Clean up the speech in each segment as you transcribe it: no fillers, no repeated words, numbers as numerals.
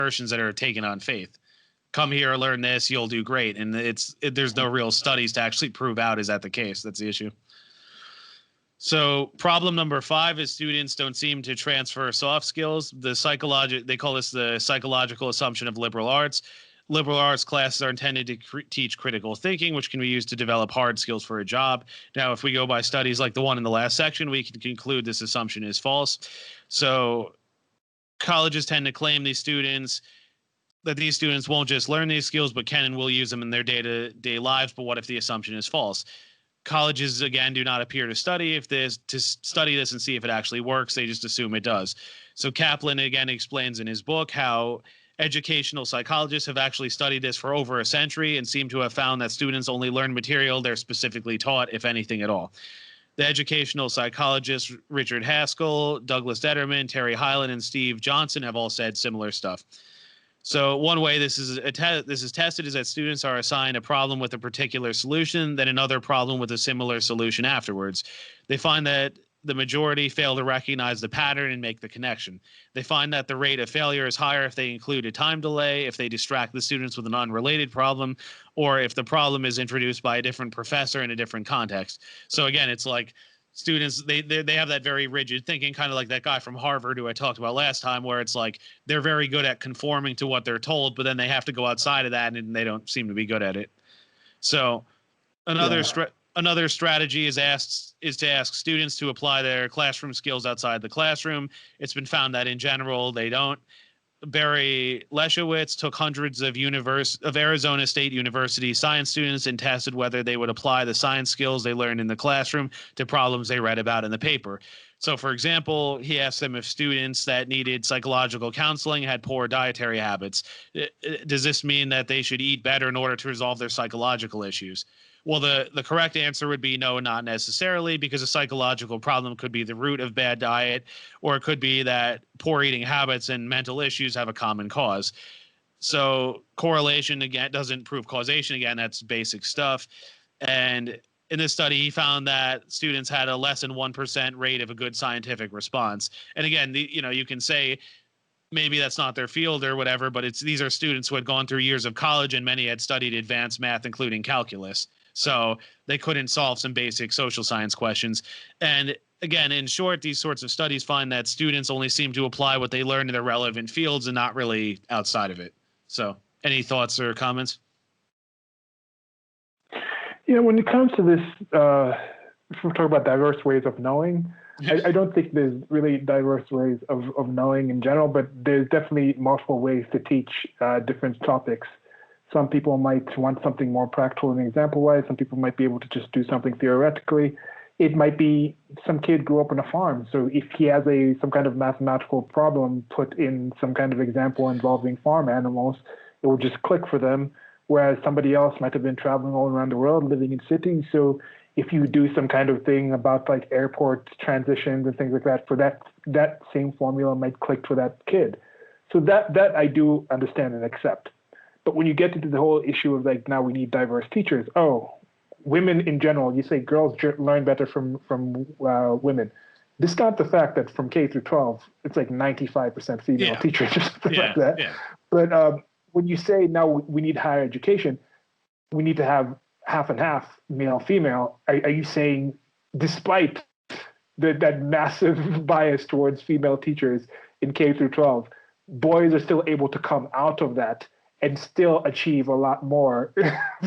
assertions that are taken on faith. Come here, learn this, you'll do great. And there's no real studies to actually prove out is that the case. That's the issue. So problem number 5 is students don't seem to transfer soft skills. They call this the psychological assumption of liberal arts. Liberal arts classes are intended to teach critical thinking, which can be used to develop hard skills for a job. Now, if we go by studies like the one in the last section, we can conclude this assumption is false. So colleges tend to claim these students won't just learn these skills, but can and will use them in their day-to-day lives. But what if the assumption is false? Colleges, again, do not appear to study this and see if it actually works. They just assume it does. So Kaplan, again, explains in his book how educational psychologists have actually studied this for over a century and seem to have found that students only learn material they're specifically taught, if anything at all. The educational psychologists Richard Haskell, Douglas Detterman, Terry Hyland, and Steve Johnson have all said similar stuff. So one way this is tested is that students are assigned a problem with a particular solution, then another problem with a similar solution afterwards. They find that the majority fail to recognize the pattern and make the connection. They find that the rate of failure is higher if they include a time delay, if they distract the students with an unrelated problem, or if the problem is introduced by a different professor in a different context. So again, it's like students, they have that very rigid thinking, kind of like that guy from Harvard who I talked about last time, where it's like they're very good at conforming to what they're told, but then they have to go outside of that and they don't seem to be good at it. So another strategy is to ask students to apply their classroom skills outside the classroom. It's been found that in general they don't. Barry Leschowitz took hundreds of Arizona State University science students and tested whether they would apply the science skills they learned in the classroom to problems they read about in the paper. So, for example, he asked them if students that needed psychological counseling had poor dietary habits. Does this mean that they should eat better in order to resolve their psychological issues? Well, the correct answer would be no, not necessarily, because a psychological problem could be the root of bad diet, or it could be that poor eating habits and mental issues have a common cause. So correlation, again, doesn't prove causation. Again, that's basic stuff. And in this study, he found that students had a less than 1% rate of a good scientific response. And again, you can say maybe that's not their field or whatever, but these are students who had gone through years of college, and many had studied advanced math, including calculus. So they couldn't solve some basic social science questions. And again, in short, these sorts of studies find that students only seem to apply what they learn in their relevant fields and not really outside of it. So any thoughts or comments? When it comes to this, if we're talking about diverse ways of knowing, I don't think there's really diverse ways of knowing in general, but there's definitely multiple ways to teach different topics. Some people might want something more practical and example-wise. Some people might be able to just do something theoretically. It might be some kid grew up on a farm, so if he has some kind of mathematical problem put in some kind of example involving farm animals, it will just click for them, whereas somebody else might have been traveling all around the world, living in cities. So if you do some kind of thing about like airport transitions and things like that, for that same formula might click for that kid. So that I do understand and accept. But when you get into the whole issue of like, now we need diverse teachers. Oh, women in general, you say girls learn better from women. Discount the fact that from K through 12, it's like 95% female teachers or something like that. Yeah. But when you say now we need higher education, we need to have half and half male female. Are you saying despite that massive bias towards female teachers in K through 12, boys are still able to come out of that and still achieve a lot more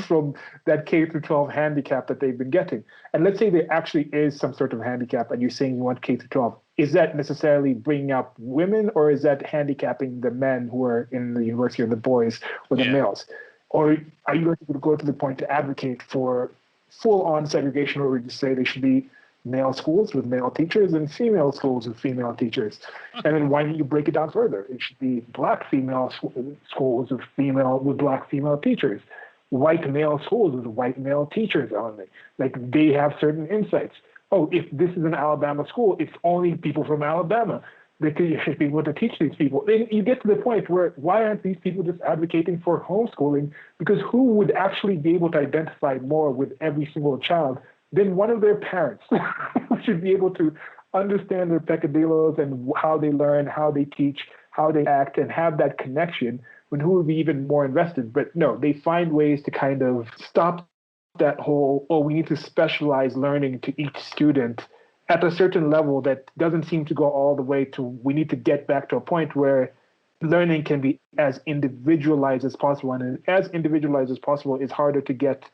from that K through 12 handicap that they've been getting? And let's say there actually is some sort of handicap and you're saying you want K through 12. Is that necessarily bringing up women, or is that handicapping the men who are in the university, or the boys or the males? Or are you going to go to the point to advocate for full-on segregation, where we just say they should be male schools with male teachers and female schools with female teachers? And then why don't you break it down further? It should be black female schools with black female teachers, white male schools with white male teachers only. Like, they have certain insights. Oh, if this is an Alabama school, it's only people from Alabama. They should be able to teach these people. Then you get to the point where, why aren't these people just advocating for homeschooling? Because who would actually be able to identify more with every single child than one of their parents? Who should be able to understand their peccadillos and how they learn, how they teach, how they act, and have that connection, when who would be even more invested? But no, they find ways to kind of stop that whole, oh, we need to specialize learning to each student at a certain level that doesn't seem to go all the way to, we need to get back to a point where learning can be as individualized as possible. And as individualized as possible is harder to get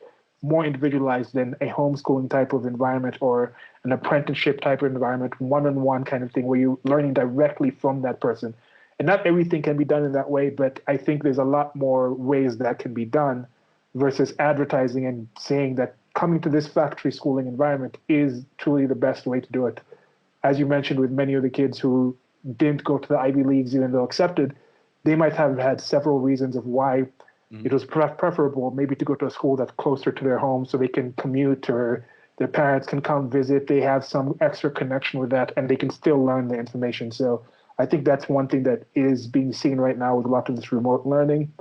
more individualized than a homeschooling type of environment or an apprenticeship type of environment, one-on-one kind of thing where you're learning directly from that person. And not everything can be done in that way, but I think there's a lot more ways that can be done versus advertising and saying that coming to this factory schooling environment is truly the best way to do it. As you mentioned, with many of the kids who didn't go to the Ivy Leagues even though accepted, they might have had several reasons of why it was preferable maybe to go to a school that's closer to their home so they can commute, or their parents can come visit. They have some extra connection with that and they can still learn the information. So I think that's one thing that is being seen right now with a lot of this remote learning.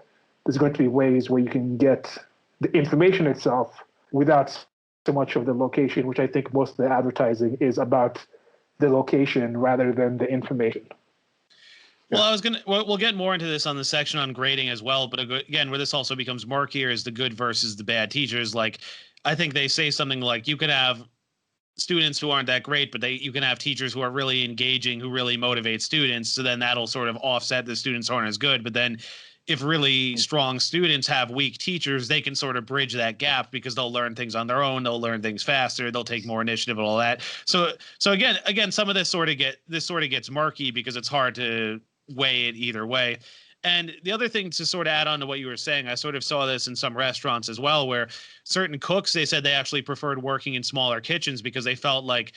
There's going to be ways where you can get the information itself without so much of the location, which I think most of the advertising is about the location rather than the information. Well, we'll get more into this on the section on grading as well. But again, where this also becomes murkier is the good versus the bad teachers. Like, I think they say something like you can have students who aren't that great, but you can have teachers who are really engaging, who really motivate students. So then that'll sort of offset the students who aren't as good. But then if really strong students have weak teachers, they can sort of bridge that gap because they'll learn things on their own. They'll learn things faster. They'll take more initiative and all that. So again, some of this sort of gets murky because it's hard to weigh it either way. And the other thing to sort of add on to what you were saying, I sort of saw this in some restaurants as well, where certain cooks, they said they actually preferred working in smaller kitchens because they felt like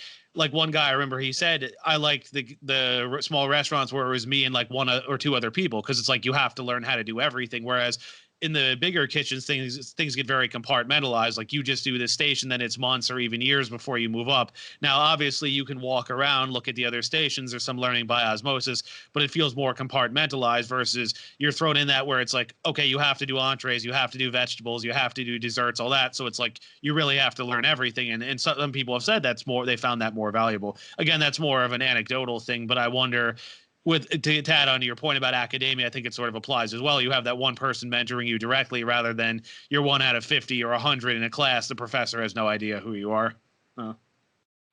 one guy, I remember he said, I liked the small restaurants where it was me and like one or two other people, because it's like you have to learn how to do everything. Whereas in the bigger kitchens, things get very compartmentalized. Like you just do this station, then it's months or even years before you move up. Now, obviously, you can walk around, look at the other stations. There's some learning by osmosis, but it feels more compartmentalized versus you're thrown in that where it's like, okay, you have to do entrees, you have to do vegetables, you have to do desserts, all that. So it's like you really have to learn everything. And some people have said they found that more valuable. Again, that's more of an anecdotal thing, but I wonder, to add on to your point about academia, I think it sort of applies as well. You have that one person mentoring you directly rather than you're 1 out of 50 or 100 in a class. The professor has no idea who you are.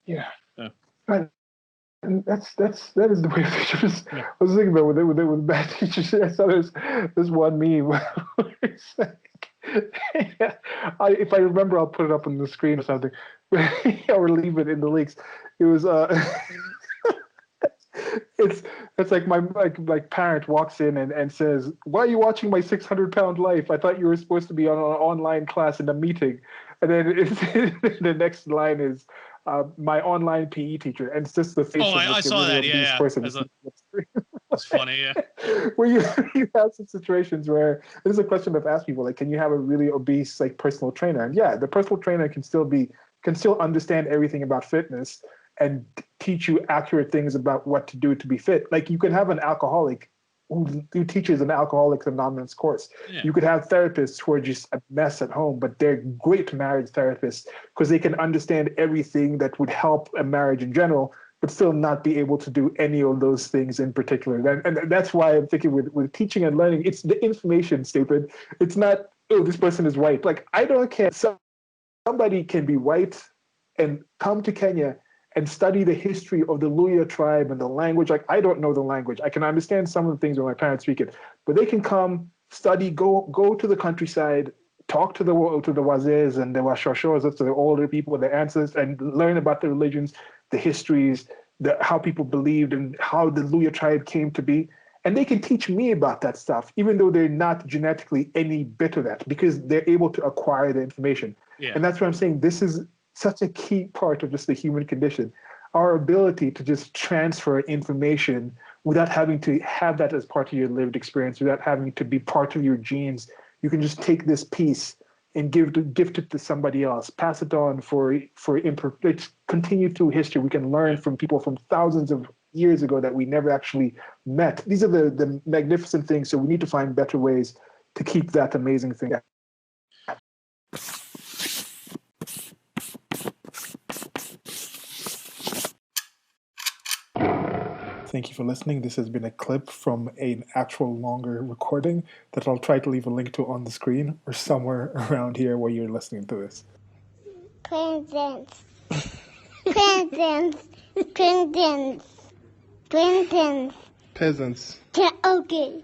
Yeah. And that is the way teachers. Yeah. I was thinking about with bad teachers. I saw this one meme where it's like, if I remember, I'll put it up on the screen or something, or leave it in the links. It was it's like my parent walks in and says, "Why are you watching my 600-pound life? I thought you were supposed to be on an online class in a meeting." And then the next line is, "My online PE teacher," and it's just the face of I saw that. Yeah, person. It's funny, yeah. Where you have some situations where this is a question I've asked people, like, can you have a really obese personal trainer? And yeah, the personal trainer can still understand everything about fitness and teach you accurate things about what to do to be fit. Like, you can have an alcoholic who teaches an Alcoholics Anonymous course. Yeah. You could have therapists who are just a mess at home, but they're great marriage therapists because they can understand everything that would help a marriage in general, but still not be able to do any of those things in particular. And that's why I'm thinking with teaching and learning, it's the information, stupid. It's not, oh, this person is white. Like, I don't care. Somebody can be white and come to Kenya and study the history of the Luya tribe and the language. Like, I don't know the language. I can understand some of the things when my parents speak it, but they can come, study, go to the countryside, talk to the Wazes and the Washoshos, that's the older people, the ancestors, and learn about the religions, the histories, how people believed and how the Luya tribe came to be. And they can teach me about that stuff, even though they're not genetically any bit of that, because they're able to acquire the information. Yeah. And that's what I'm saying. This is such a key part of just the human condition, our ability to just transfer information without having to have that as part of your lived experience, without having to be part of your genes. You can just take this piece and gift it to somebody else, pass it on it's continue through history. We can learn from people from thousands of years ago that we never actually met. These are the magnificent things. So we need to find better ways to keep that amazing thing. Thank you for listening. This has been a clip from an actual longer recording that I'll try to leave a link to on the screen or somewhere around here where you're listening to this. Presents. Presents. Presents. Presents. Peasants. Okay.